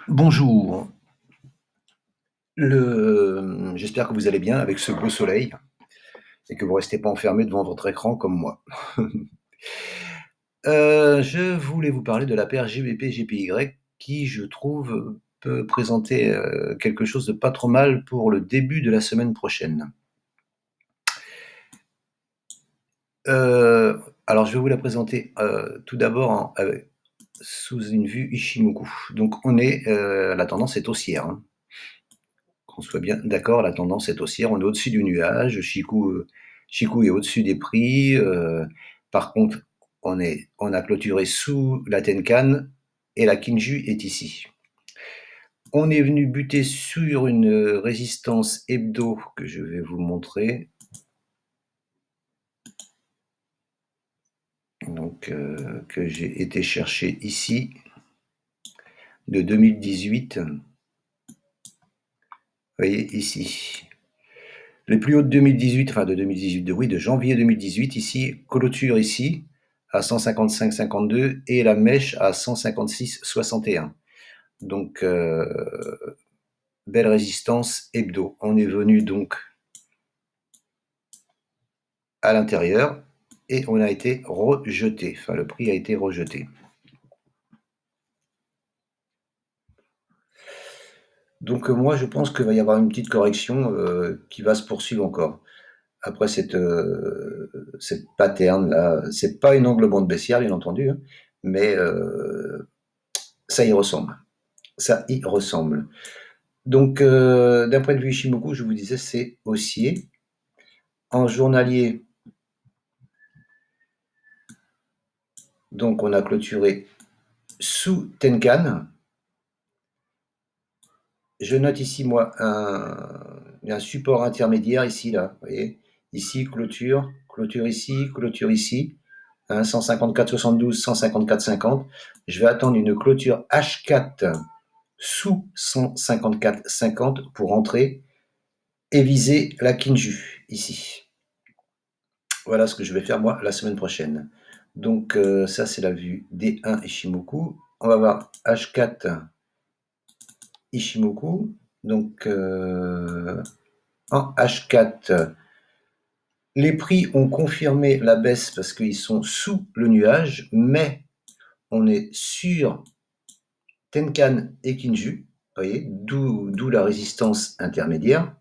Bonjour. J'espère que vous allez bien avec ce beau soleil et que vous restez pas enfermé devant votre écran comme moi. Je voulais vous parler de la paire GBP-GPY qui, je trouve, peut présenter, quelque chose de pas trop mal pour le début de la semaine prochaine. Alors je vais vous la présenter, tout d'abord sous une vue Ichimoku. Donc la tendance est haussière, hein. Qu'on soit bien d'accord, la tendance est haussière, on est au-dessus du nuage, Chikou est au-dessus des prix, par contre, on a clôturé sous la Tenkan et la Kinju est ici. On est venu buter sur une résistance hebdo que je vais vous montrer. Donc, que j'ai été chercher ici, de 2018. Vous voyez ici. Les plus hauts de 2018, enfin de 2018, oui, de janvier 2018, ici, clôture ici, à 155,52 et la mèche à 156,61. Donc, belle résistance hebdo. On est venu donc à l'intérieur et on a été rejeté. Enfin, le prix a été rejeté. Donc, moi, je pense qu'il va y avoir une petite correction qui va se poursuivre encore. Après cette pattern là, c'est pas une angle bande baissière, bien entendu, hein, mais ça y ressemble. Ça y ressemble. Donc, d'un point de vue Ishimoku, je vous disais, c'est haussier. En journalier, donc on a clôturé sous Tenkan. Je note ici, moi, un support intermédiaire ici, là. Vous voyez, ici, clôture, clôture ici, hein, 154,72, 154,50. Je vais attendre une clôture H4 sous 154,50 pour entrer et viser la Kinju, ici. Voilà ce que je vais faire moi la semaine prochaine. Donc ça c'est la vue D1 Ishimoku. On va voir H4 Ishimoku. Donc en H4, les prix ont confirmé la baisse parce qu'ils sont sous le nuage, mais on est sur Tenkan et Kinju, voyez, d'où la résistance intermédiaire.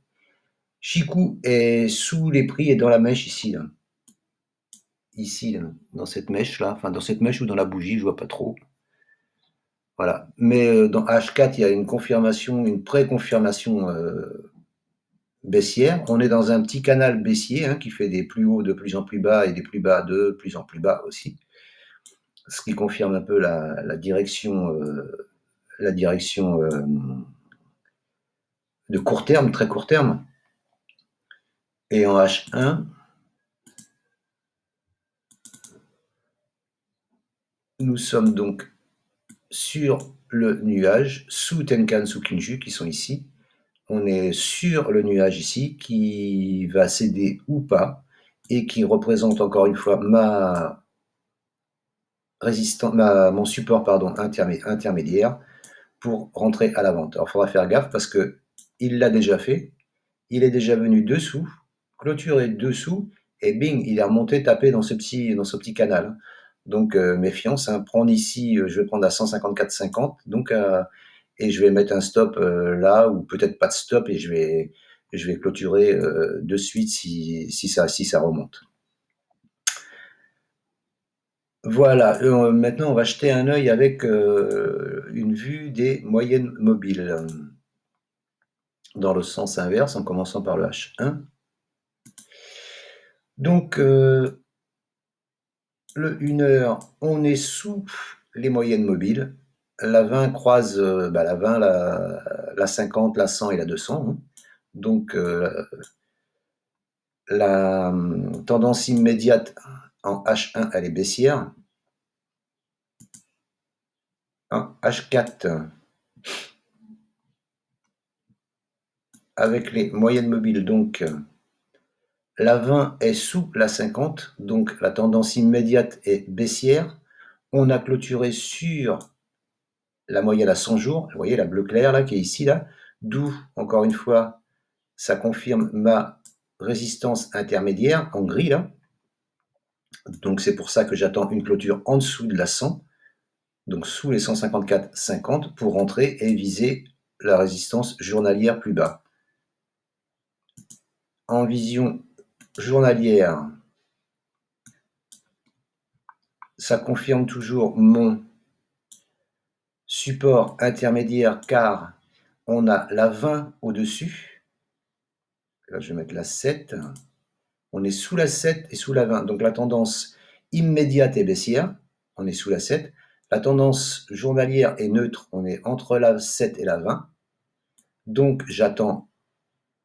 Chikou est sous les prix et dans la mèche ici, là. Ici, là, dans cette mèche là, enfin dans cette mèche ou dans la bougie, je vois pas trop. Voilà. Mais dans H4, il y a une confirmation, une pré-confirmation baissière. On est dans un petit canal baissier qui fait des plus hauts de plus en plus bas et des plus bas de plus en plus bas aussi. Ce qui confirme un peu la direction, de court terme, très court terme. Et en H1, nous sommes donc sur le nuage, sous Tenkan, sous Kinju, qui sont ici. On est sur le nuage ici, qui va céder ou pas, et qui représente encore une fois mon support intermédiaire pour rentrer à la vente. Alors il faudra faire gaffe parce que il l'a déjà fait, il est déjà venu dessous, clôturé dessous, et bing, il est remonté taper dans ce petit canal. Donc méfiance, prendre ici, je vais prendre à 154,50, donc et je vais mettre un stop là, ou peut-être pas de stop, et je vais clôturer de suite si ça remonte. Voilà, maintenant on va jeter un œil avec une vue des moyennes mobiles, dans le sens inverse, en commençant par le H1. Donc, le 1 heure, on est sous les moyennes mobiles. La 20 croise la 20, la 50, la 100 et la 200. Donc, la tendance immédiate en H1, elle est baissière. En H4, avec les moyennes mobiles, donc la 20 est sous la 50, donc la tendance immédiate est baissière. On a clôturé sur la moyenne à 100 jours, vous voyez la bleu clair là qui est ici là, d'où encore une fois ça confirme ma résistance intermédiaire en gris là. Donc c'est pour ça que j'attends une clôture en dessous de la 100, donc sous les 154,50 pour rentrer et viser la résistance journalière plus bas. En vision journalière, ça confirme toujours mon support intermédiaire car on a la 20 au-dessus. Là, je vais mettre la 7. On est sous la 7 et sous la 20. Donc la tendance immédiate est baissière. On est sous la 7. La tendance journalière est neutre. On est entre la 7 et la 20. Donc j'attends.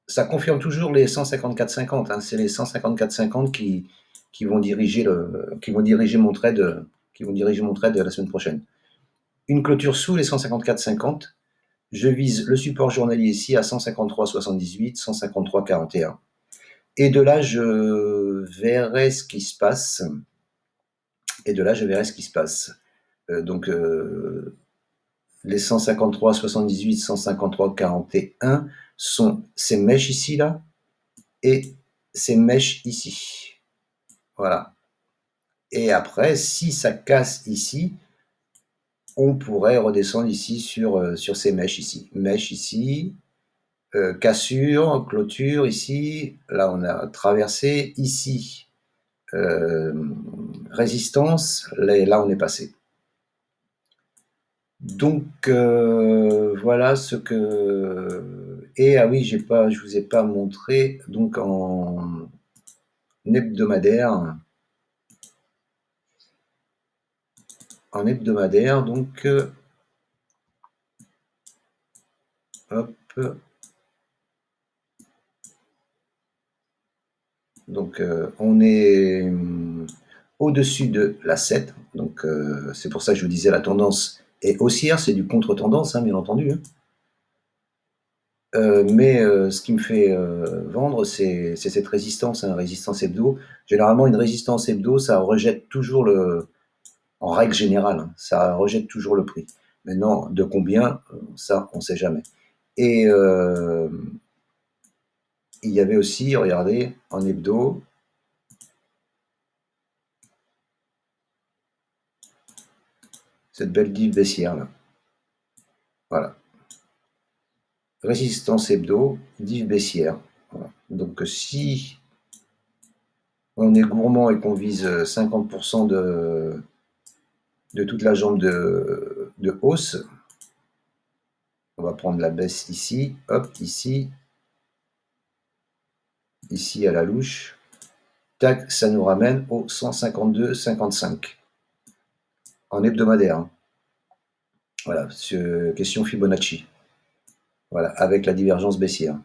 Ça confirme toujours les 154,50. Hein. C'est les 154,50 qui vont diriger mon trade, la semaine prochaine. Une clôture sous les 154,50. Je vise le support journalier ici à 153,78, 153,41. Et de là, je verrai ce qui se passe. Donc, les 153,78, 153,41 sont ces mèches ici, là, et ces mèches ici. Voilà. Et après, si ça casse ici, on pourrait redescendre ici sur ces mèches ici. Mèche ici, cassure, clôture ici. Là, on a traversé. Ici, résistance. Là, on est passé. Donc, voilà ce que... Et, ah oui, je vous ai pas montré, donc en hebdomadaire. En hebdomadaire, donc... hop. Donc, on est au-dessus de la 7. Donc, c'est pour ça que je vous disais la tendance est haussière. C'est du contre-tendance, hein, bien entendu. Hein. Mais ce qui me fait vendre, c'est cette résistance, hein, résistance hebdo. Généralement, une résistance hebdo, ça rejette toujours en règle générale, hein, ça rejette toujours le prix. Maintenant, de combien, ça, on ne sait jamais. Et il y avait aussi, regardez, en hebdo, cette belle div baissière là. Voilà. Résistance hebdo, div baissière. Voilà. Donc si on est gourmand et qu'on vise 50% de toute la jambe de hausse, on va prendre la baisse ici, hop, ici à la louche, tac, ça nous ramène au 152,55 en hebdomadaire. Hein. Voilà, question Fibonacci. Voilà, avec la divergence baissière.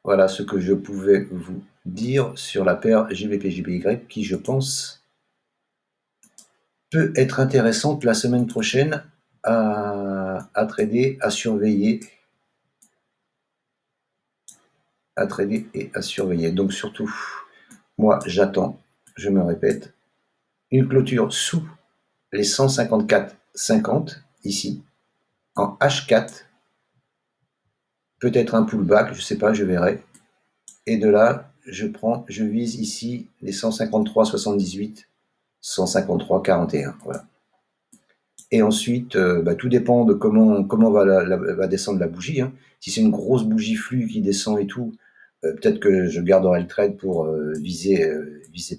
Voilà ce que je pouvais vous dire sur la paire GBP-JPY qui, je pense, peut être intéressante la semaine prochaine à trader, à surveiller. À trader et à surveiller. Donc surtout, moi j'attends, je me répète, une clôture sous les 154,50 ici, en H4, peut-être un pullback, je ne sais pas, je verrai. Et de là, je vise ici les 153,78, 153,41. Voilà. Et ensuite, tout dépend de comment va descendre la bougie. Hein. Si c'est une grosse bougie flux qui descend et tout, peut-être que je garderai le trade pour viser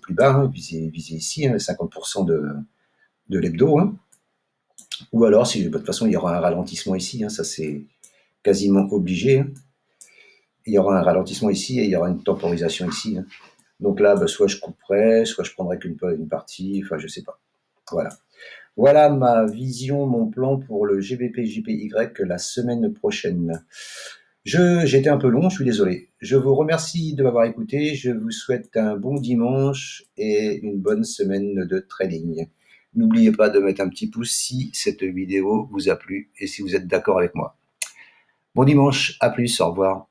plus bas, hein, viser ici, hein, 50% de l'hebdo. Hein. Ou alors, si de toute façon, il y aura un ralentissement ici, hein, ça c'est quasiment obligé. Hein. Il y aura un ralentissement ici et il y aura une temporisation ici. Hein. Donc là, soit je couperai, soit je prendrai qu'une partie, enfin je sais pas. Voilà. Voilà ma vision, mon plan pour le GBP-JPY la semaine prochaine. J'étais un peu long, je suis désolé. Je vous remercie de m'avoir écouté. Je vous souhaite un bon dimanche et une bonne semaine de trading. N'oubliez pas de mettre un petit pouce si cette vidéo vous a plu et si vous êtes d'accord avec moi. Bon dimanche, à plus, au revoir.